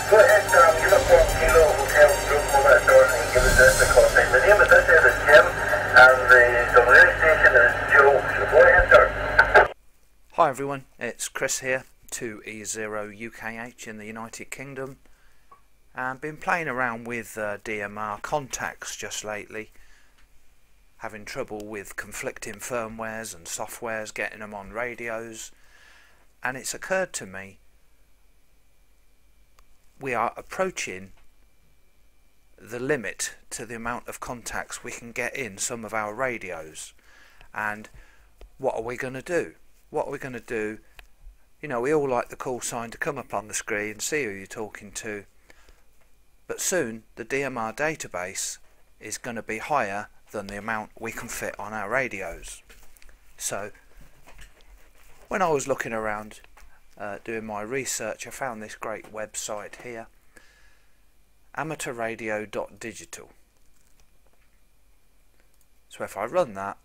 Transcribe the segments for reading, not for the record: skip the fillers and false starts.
Go ahead, Uniform Kilo Hotel Group over at Dorothy and give us the call sign. The name of this is Jim and the auxiliary station is Joe. So go ahead, sir. Hi everyone, it's Chris here, 2E0UKH in the United Kingdom. I've been playing around with DMR contacts just lately, having trouble with conflicting firmwares and softwares, getting them on radios, and it's occurred to me we are approaching the limit to the amount of contacts we can get in some of our radios. And what are we going to do? What are we going to do? You know, we all like the call sign to come up on the screen, see who you're talking to, but soon the DMR database is going to be higher than the amount we can fit on our radios. So when I was looking around doing my research, I found this great website here, amateurradio.digital. So if I run that,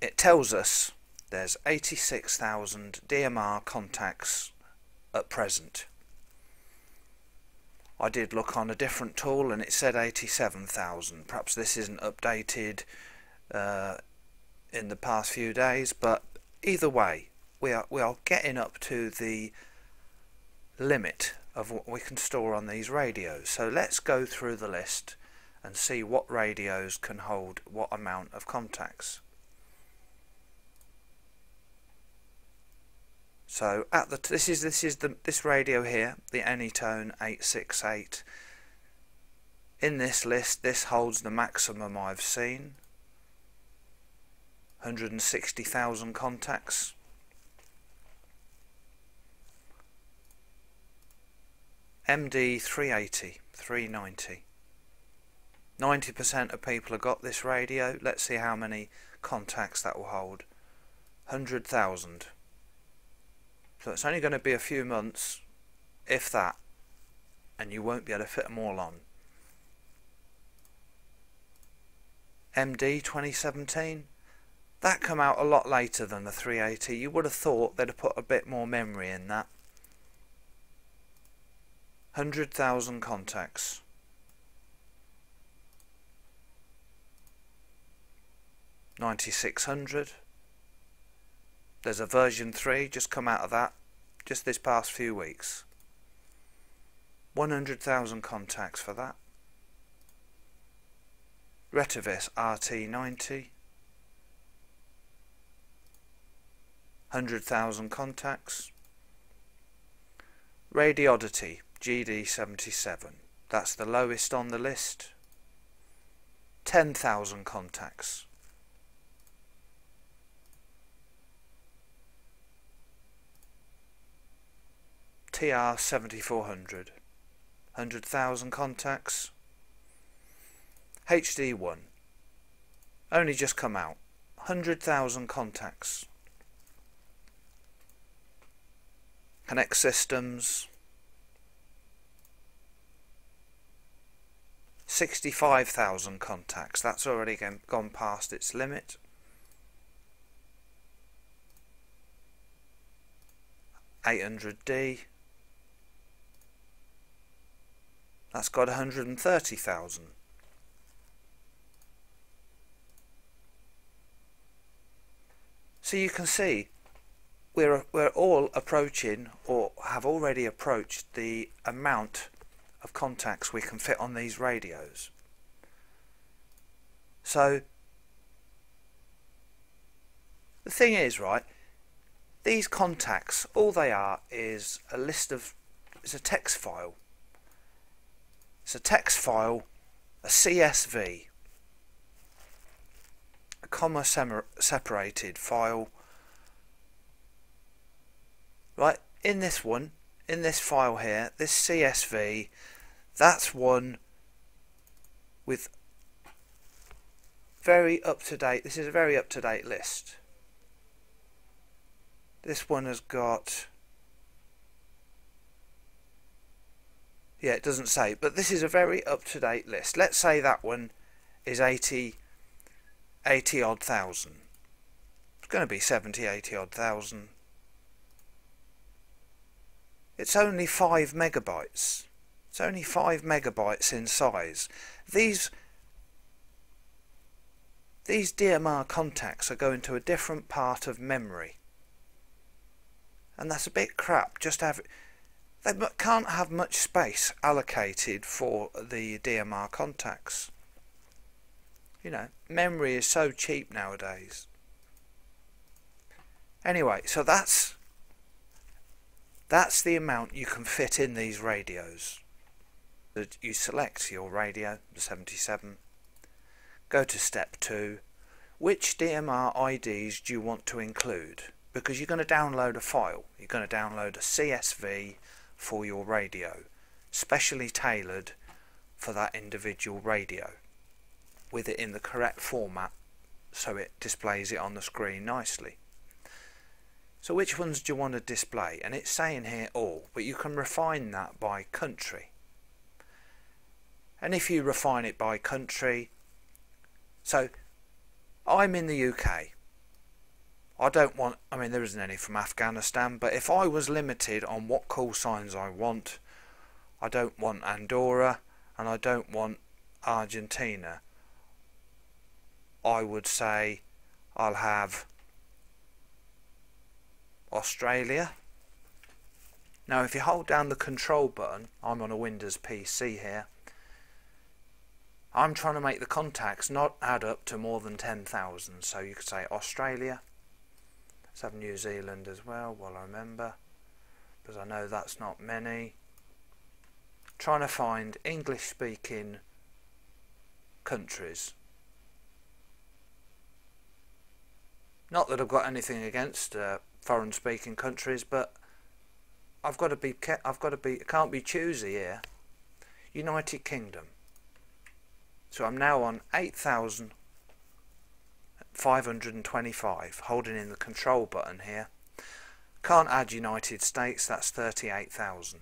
it tells us there's 86,000 DMR contacts at present. I did look on a different tool and it said 87,000. Perhaps this isn't updated in the past few days, but either way, we are getting up to the limit of what we can store on these radios. So let's go through the list and see what radios can hold what amount of contacts. So at the this radio here, the Anytone 868. In this list, this holds the maximum I've seen, 160,000 contacts. MD 380, 390. 90% of people have got this radio. Let's see how many contacts that will hold. 100,000. So it's only going to be a few months, if that, and you won't be able to fit them all on. MD 2017, that come out a lot later than the 380. You would have thought they'd have put a bit more memory in that. 100,000 contacts. $9,600. There's a version 3 just come out of that just this past few weeks. 100,000 contacts for that. Retivis RT90. 100,000 contacts. Radiodity GD77. That's the lowest on the list. 10,000 contacts. TR 7400, 100,000 contacts. HD1, only just come out, 100,000 contacts. Connect Systems, 65,000 contacts. That's already gone past its limit. $800D. That's got 130,000. So you can see we're all approaching, or have already approached, the amount of contacts we can fit on these radios. So the thing is, right, these contacts, all they are is a list of, it's a text file. It's a text file, a CSV, a comma separated file. Right, in this one, in this file here, this CSV, that's one with very up-to-date, this is a very up-to-date list. This one has got, yeah, it doesn't say, but this is a very up-to-date list. Let's say that one is 80 odd thousand. It's going to be 70, 80 odd thousand. It's only 5 megabytes. It's only 5 megabytes in size. These DMR contacts are going to a different part of memory, and that's a bit crap. They can't have much space allocated for the DMR contacts. You know, memory is so cheap nowadays. Anyway, so that's the amount you can fit in these radios. You select your radio, the 77, go to step 2, which DMR IDs do you want to include? Because you're going to download a file, you're going to download a CSV for your radio, specially tailored for that individual radio, with it in the correct format so it displays it on the screen nicely. So which ones do you want to display? And it's saying here all, but you can refine that by country. And if you refine it by country, so I'm in the UK. I mean there isn't any from Afghanistan, but if I was limited on what call signs I don't want Andorra and I don't want Argentina, I would say I'll have Australia. Now if you hold down the control button, I'm on a Windows PC here, I'm trying to make the contacts not add up to more than 10,000, so you could say Australia. Let's have New Zealand as well, while I remember, because I know that's not many. Trying to find English speaking countries. Not that I've got anything against foreign speaking countries, but I can't be choosy here. United Kingdom. So I'm now on 8,525, holding in the control button here. Can't add United States, that's 38,000.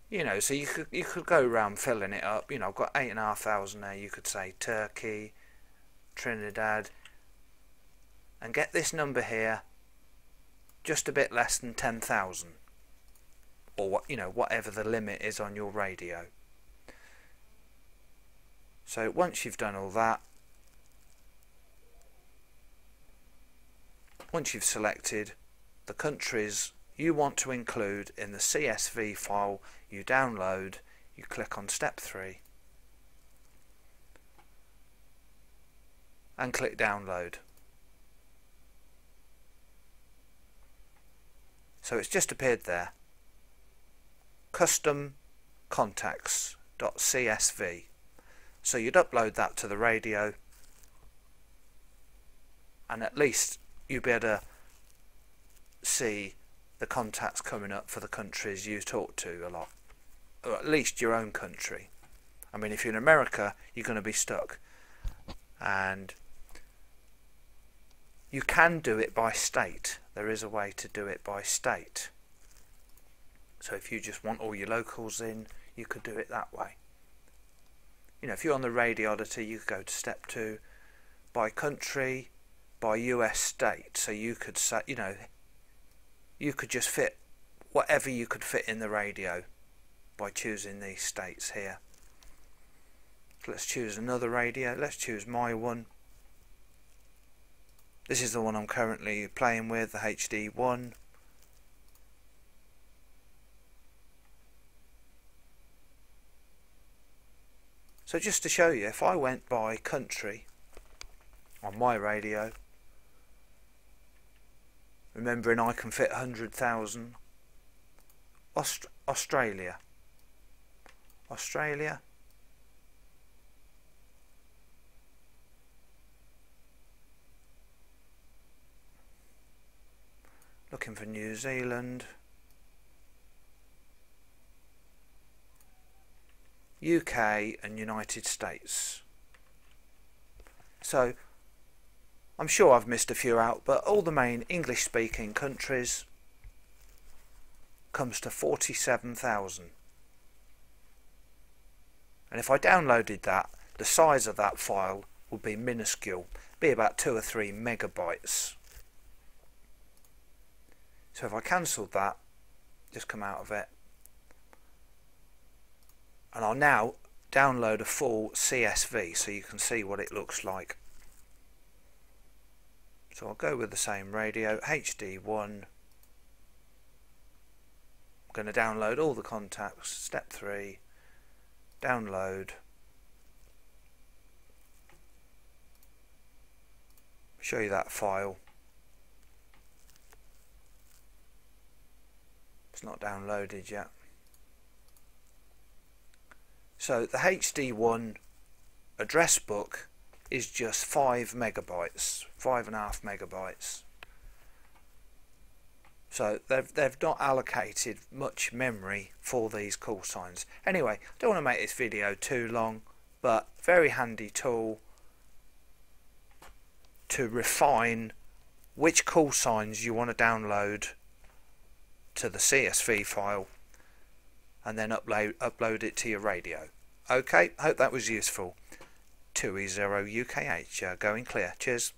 You know, so you could go around filling it up. You know, I've got 8,500 there. You could say Turkey, Trinidad, and get this number here just a bit less than 10,000. Or what, you know, whatever the limit is on your radio. So once you've done all that, once you've selected the countries you want to include in the CSV file you download, you click on step 3 and click download. So it's just appeared there. Custom contacts.csv. So you'd upload that to the radio, and at least you'd be able to see the contacts coming up for the countries you talk to a lot, or at least your own country. I mean, if you're in America, you're going to be stuck, and you can do it by state. There is a way to do it by state. So if you just want all your locals in, you could do it that way. You know, if you're on the radio editor, you could go to step 2, by country, by US state. So you could say, you know, you could just fit whatever you could fit in the radio by choosing these states here. So let's choose another radio. Let's choose my one. This is the one I'm currently playing with, the HD1. So just to show you, if I went by country on my radio, remembering I can fit 100,000, Australia, looking for New Zealand, UK and United States. So I'm sure I've missed a few out, but all the main English speaking countries comes to 47,000. And if I downloaded that, the size of that file would be minuscule, be about 2 or 3 megabytes. So if I cancelled that, just come out of it, and I'll now download a full CSV so you can see what it looks like. So I'll go with the same radio, HD1. I'm going to download all the contacts. Step 3, download. Show you that file. It's not downloaded yet. So the HD1 address book is just 5 megabytes, 5.5 megabytes. So they've not allocated much memory for these call signs. Anyway, I don't want to make this video too long, but very handy tool to refine which call signs you want to download to the CSV file and then upload it to your radio. Okay, hope that was useful. 2E0 UKH, going clear. Cheers.